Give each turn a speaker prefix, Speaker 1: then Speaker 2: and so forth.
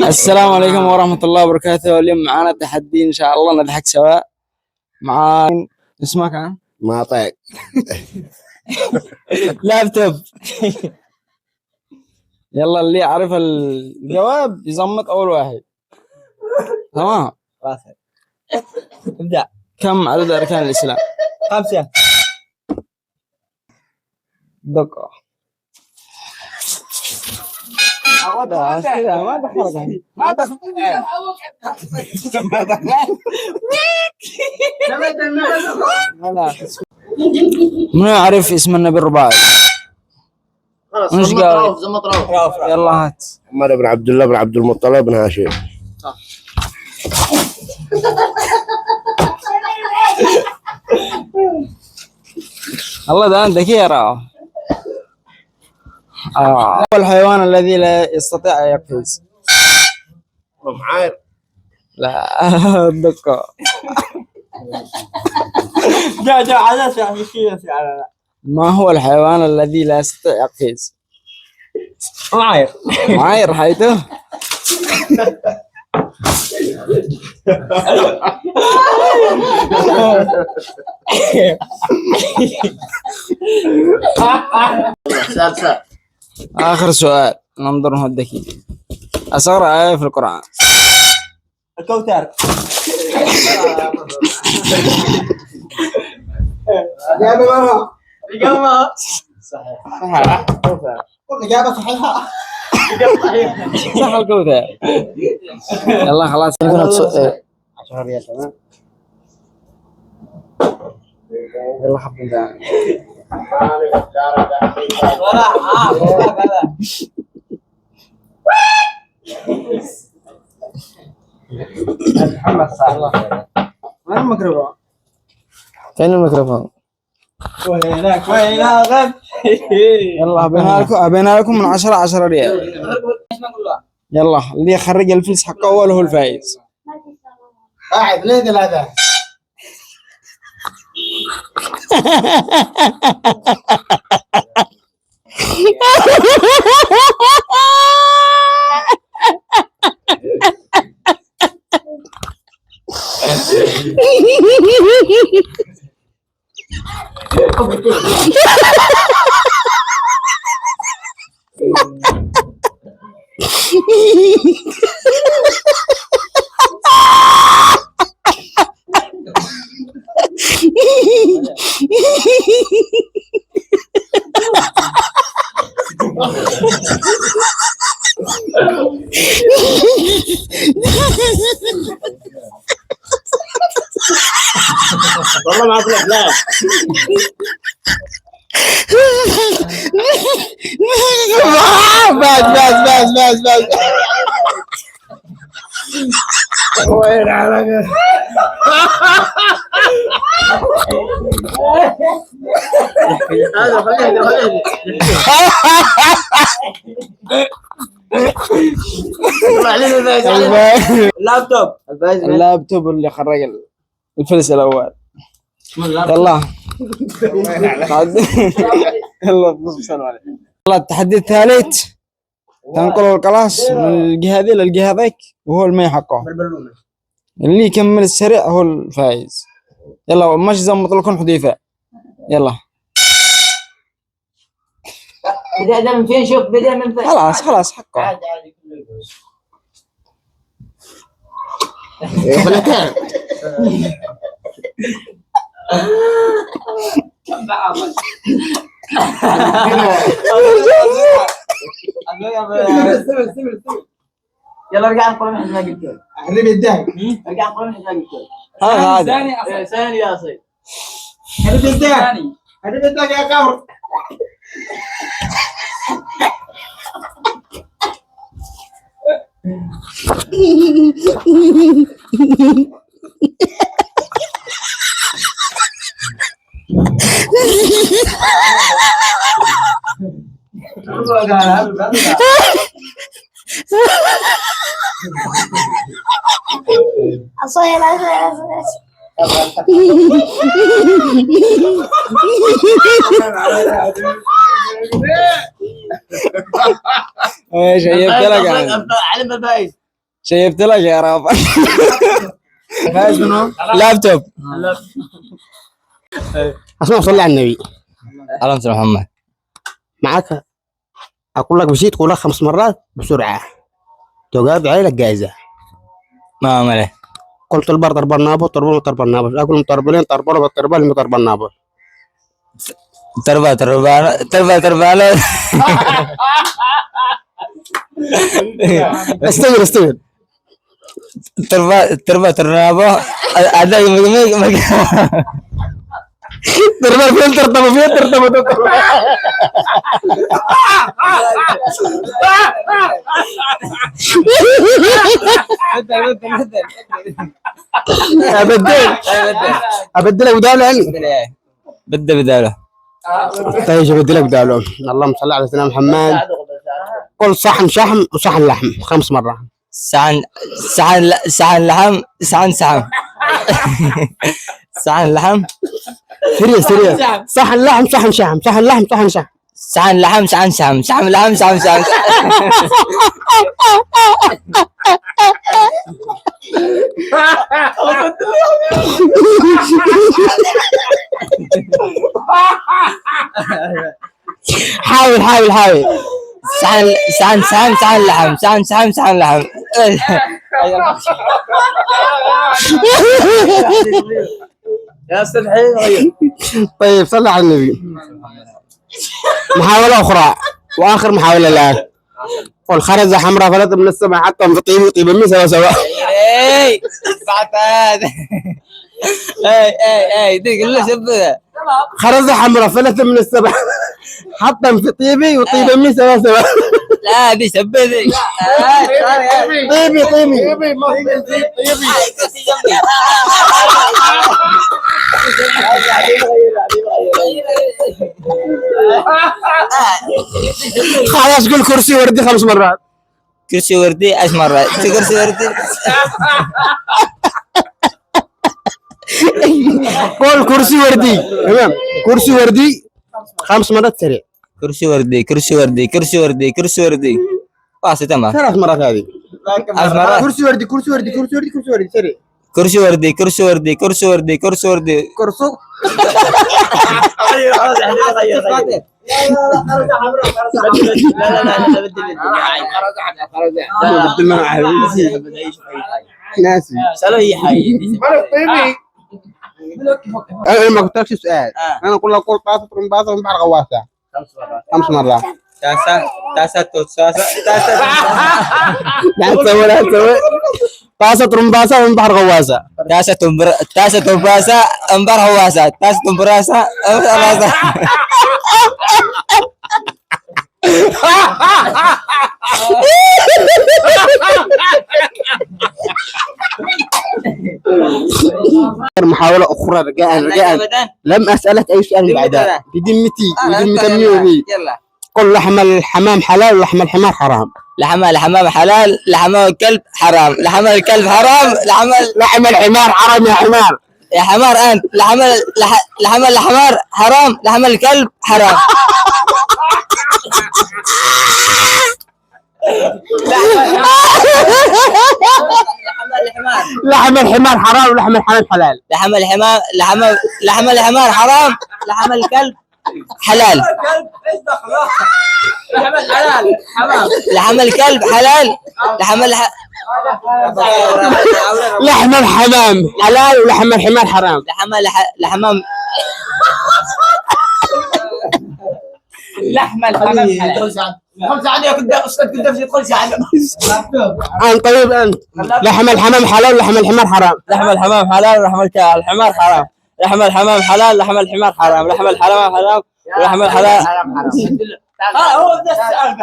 Speaker 1: السلام عليكم ورحمة الله وبركاته. اليوم معانا تحدي إن شاء الله نضحك سوا مع اسمك عن
Speaker 2: ما طيب
Speaker 1: لابتوب. يلا اللي يعرف الجواب يزمط أول واحد. تمام. ابدأ. كم عدد أركان الإسلام؟
Speaker 3: 5.
Speaker 1: دقة. ما ما يعرف اسم النبي الرباعي؟
Speaker 2: خلاص زمط روف.
Speaker 1: يلا هات.
Speaker 2: محمد بن عبد الله بن عبد المطلب بن هاشم.
Speaker 1: صح. الله ده عندك يا راو. هو الحيوان الذي لا يستطيع أن يقفز.
Speaker 2: معاير.
Speaker 1: لا دقة.
Speaker 3: جا عدس يعني شيء على.
Speaker 1: ما هو الحيوان الذي لا يستطيع يقفز؟
Speaker 3: معاير.
Speaker 1: معاير حيته.
Speaker 2: سال.
Speaker 1: آخر سؤال ننظر الذكي. أصغر آية في القرآن.
Speaker 3: الكوثر. إجابة
Speaker 1: صحيح.
Speaker 3: إجابة صحيحة.
Speaker 1: صح الكوثر. يلا خلاص نكون 10 ريال. تمام. يلا حبيبي ثاني. محمد صالح. وين الميكروفون؟ فين الميكروفون؟
Speaker 3: وينك غد.
Speaker 1: يلا بينها لكم من 10 ريال. يلا اللي يخرج الفلس حقه أول هو الفايز.
Speaker 3: قاعد ليه هذا؟
Speaker 2: والله ما أفلح لا.
Speaker 1: بس.
Speaker 2: وين على هذا خليه.
Speaker 1: اللابتوب اللي خرج الفلس الأول. يلا يلا التحدي الثالث. تنقل القلاص من الجهة ذي للجهة ذيك وهو المي حقه. اللي يكمل السريع هو الفايز. يلا ماشي زمط لكم حذيفة. يلا
Speaker 3: بدأ من فين؟ شوف بدأ من فين.
Speaker 1: خلاص حقه.
Speaker 3: عادي. يلا ارجع نقول من حساب الكل.
Speaker 2: اللي بيدعك.
Speaker 3: ارجع نقول من حساب الكل. ثاني يا صي.
Speaker 2: اللي بيدعك يا قمر.
Speaker 4: أصير
Speaker 1: شيبت لك
Speaker 3: علم الفايز.
Speaker 1: شيبت لك يا رافع.
Speaker 2: فايز منو؟
Speaker 1: لابتوب.
Speaker 4: اسمع صلي على النبي.
Speaker 1: اللهم صل على محمد.
Speaker 4: معك اقول لك مشيت تقول لك 5 مرات بسرعه تقعد عليك جائزه.
Speaker 1: ما عمله.
Speaker 4: قلت البر طربنابو طربنا طربنابو اقول مطربلين طربلوا طربل مطربنابو.
Speaker 1: تربى
Speaker 4: استمر
Speaker 1: ترنابو ada yang begini
Speaker 4: طربل فلتر طب فلتر طب ابدلك بداله يعني
Speaker 1: بداله
Speaker 4: طيب ابدلك بداله. اللهم صل على سيدنا محمد. قل صحن شحم وصحن لحم 5 مرات.
Speaker 1: صحن لحم صحن لحم
Speaker 4: سريع صحن لحم صحن شحم صحن لحم صحن شحم
Speaker 1: صحن لحم صحن لحم صحن
Speaker 4: حاول
Speaker 1: صحن لحم
Speaker 3: يا استاذ حي.
Speaker 4: طيب صلى على النبي. محاولة أخرى وآخر محاولة الآن. قل خرزة حمراء فلت من السماء حتى طيب من سوا
Speaker 1: اي بعد هذا اي دي كله شبه.
Speaker 4: خرزة حمراء فلت من السماء حتى في طيبي وطيب من سوا
Speaker 1: لا دي شبه دي
Speaker 4: طيبي خلاص قول كرسي وردي 5 مرات.
Speaker 1: كرسي وردي 10 مرات. كرسي وردي
Speaker 4: قول كرسي وردي. تمام كرسي وردي 5 مرات سريع.
Speaker 1: كرسي وردي خلاص تمام.
Speaker 4: 3 مرات هذه.
Speaker 1: 10 مرات.
Speaker 4: كرسي وردي سريع.
Speaker 1: كرسي وردي
Speaker 4: كرسو ناسي
Speaker 3: سألوا هي حي.
Speaker 4: انا ما قلت لك سؤال. انا اقول لك قول طاسه رمباسه من بحر غواسه 5 مرات.
Speaker 1: تاسة
Speaker 4: طاسه رمباسه من بحر غواسه.
Speaker 1: تاسة تنبراسة انبار هواسة. تاسة تنبراسة
Speaker 4: محاولة أخرى رجاء لم أسألك أي سؤال بعدها بذمتي قل لحم الحمام حلال ولحم الحمار حرام.
Speaker 1: لحم الحمام حلال. لحم الكلب حرام. لحم الكلب حرام.
Speaker 4: لحم الحمار حرام يا حمار.
Speaker 1: يا حمار أنت. لحم الحمار حرام. لحم الكلب حرام.
Speaker 4: لحم الحمار حرام ولحم الحمام حلال.
Speaker 1: لحم الحمار حرام. لحم الكلب حلال. لحم الكلب حلال.
Speaker 4: لحم الحمام حلال ولحم الحمار حرام.
Speaker 1: لحم حلال.
Speaker 3: 5 عني كنت استاذ كنت تدخل ساعه.
Speaker 4: طيب انت لحم الحمام حلال ولحم الحمار حرام.
Speaker 1: لحم الحمام حلال. ولحم الحمار حرام. لحم الحمام حلال. لحم الحمار حرام. لحم الحمام حلال. ولحم الحلال
Speaker 3: هو ده السؤال.